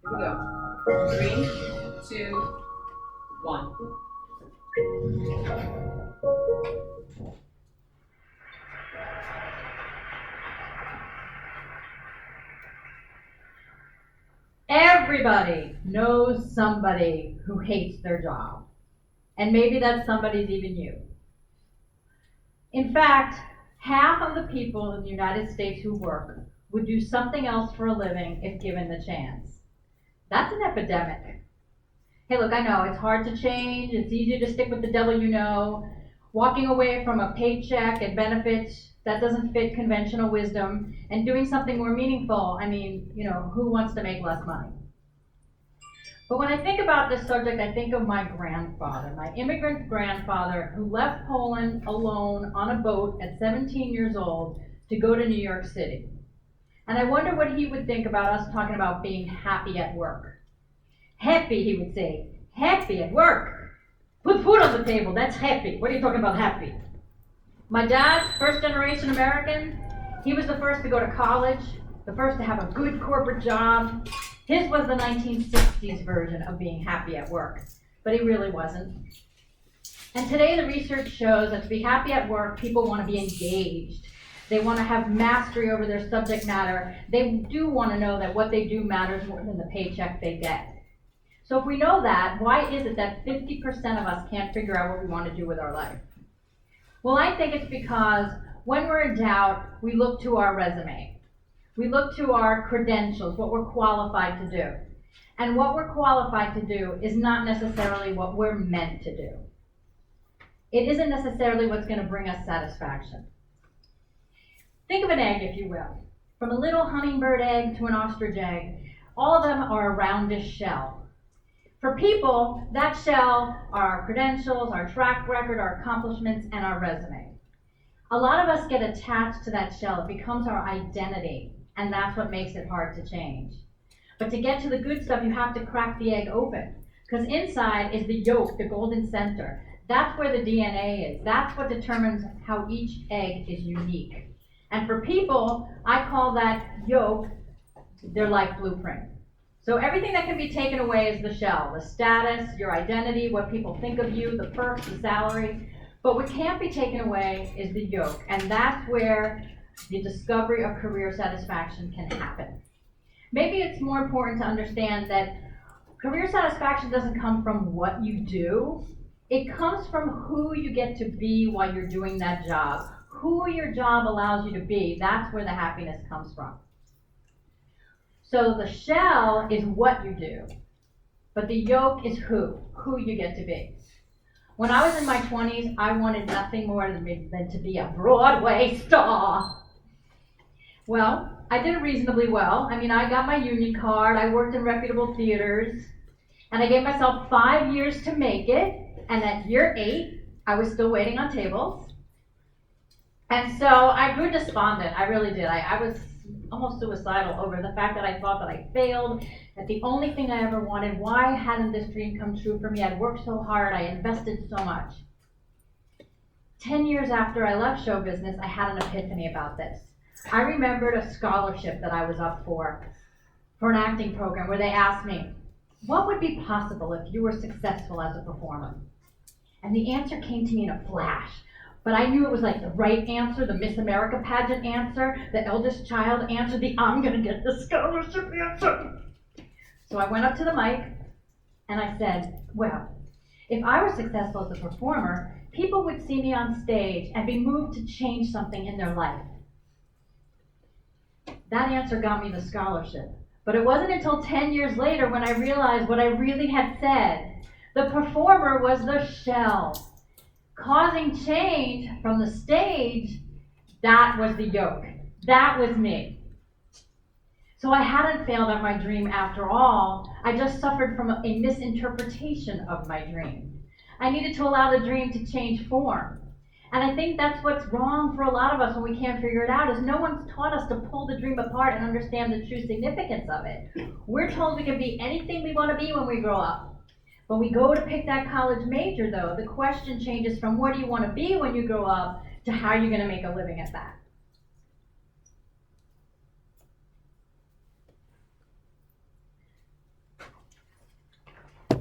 Here we go. 3, 2, 1. Everybody knows somebody who hates their job. And maybe that somebody's even you. In fact, half of the people in the United States who work would do something else for a living if given the chance. That's an epidemic. Hey, look, I know it's hard to change. It's easier to stick with the devil you know. Walking away from a paycheck and benefits that doesn't fit conventional wisdom and doing something more meaningful. I mean, who wants to make less money? But when I think about this subject, I think of my grandfather, my immigrant grandfather, who left Poland alone on a boat at 17 years old to go to New York City. And I wonder what he would think about us talking about being happy at work. Happy, he would say. Happy at work. Put food on the table, that's happy. What are you talking about happy? My dad's first generation American. He was the first to go to college, the first to have a good corporate job. His was the 1960s version of being happy at work, but he really wasn't. And today the research shows that to be happy at work, people want to be engaged. They want to have mastery over their subject matter. They do want to know that what they do matters more than the paycheck they get. So if we know that, why is it that 50% of us can't figure out what we want to do with our life? Well, I think it's because when we're in doubt, we look to our resume. We look to our credentials, what we're qualified to do. And what we're qualified to do is not necessarily what we're meant to do. It isn't necessarily what's going to bring us satisfaction. Think of an egg, if you will. From a little hummingbird egg to an ostrich egg, all of them are a roundish shell. For people, that shell are our credentials, our track record, our accomplishments, and our resume. A lot of us get attached to that shell. It becomes our identity, and that's what makes it hard to change. But to get to the good stuff, you have to crack the egg open, because inside is the yolk, the golden center. That's where the DNA is. That's what determines how each egg is unique. And for people, I call that yolk their life blueprint. So everything that can be taken away is the shell, the status, your identity, what people think of you, the perks, the salary. But what can't be taken away is the yolk, and that's where the discovery of career satisfaction can happen. Maybe it's more important to understand that career satisfaction doesn't come from what you do. It comes from who you get to be while you're doing that job. Who your job allows you to be, that's where the happiness comes from. So the shell is what you do, but the yolk is who you get to be. When I was in my 20s, I wanted nothing more than to be a Broadway star. Well, I did reasonably well. I mean, I got my union card, I worked in reputable theaters, and I gave myself 5 years to make it, and at year 8, I was still waiting on tables. And so I grew despondent, I really did. I was almost suicidal over the fact that I thought that I failed, that the only thing I ever wanted, why hadn't this dream come true for me? I'd worked so hard, I invested so much. 10 years after I left show business, I had an epiphany about this. I remembered a scholarship that I was up for an acting program where they asked me, what would be possible if you were successful as a performer? And the answer came to me in a flash. But I knew it was like the right answer, the Miss America pageant answer, the eldest child answer, the I'm gonna get the scholarship answer. So I went up to the mic and I said, well, if I were successful as a performer, people would see me on stage and be moved to change something in their life. That answer got me the scholarship. But it wasn't until 10 years later when I realized what I really had said. The performer was the shell. Causing change from the stage, that was the yolk. That was me. So I hadn't failed at my dream after all. I just suffered from a misinterpretation of my dream. I needed to allow the dream to change form. And I think that's what's wrong for a lot of us when we can't figure it out, is no one's taught us to pull the dream apart and understand the true significance of it. We're told we can be anything we want to be when we grow up. When we go to pick that college major, though, the question changes from what do you want to be when you grow up to how you're going to make a living at that.